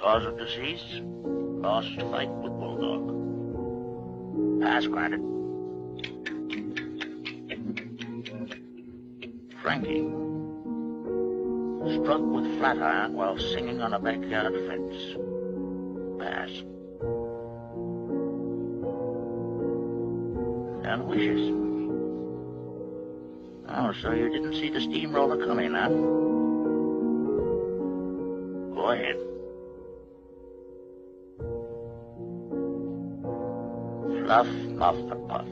Cause of deceased? Lost fight with bulldog. Pass granted. Frankie. Struck with flat iron while singing on a backyard fence. Pass. And wishes. Oh, so you didn't see the steamroller coming, huh? Go ahead. Fluff, muff, and puff.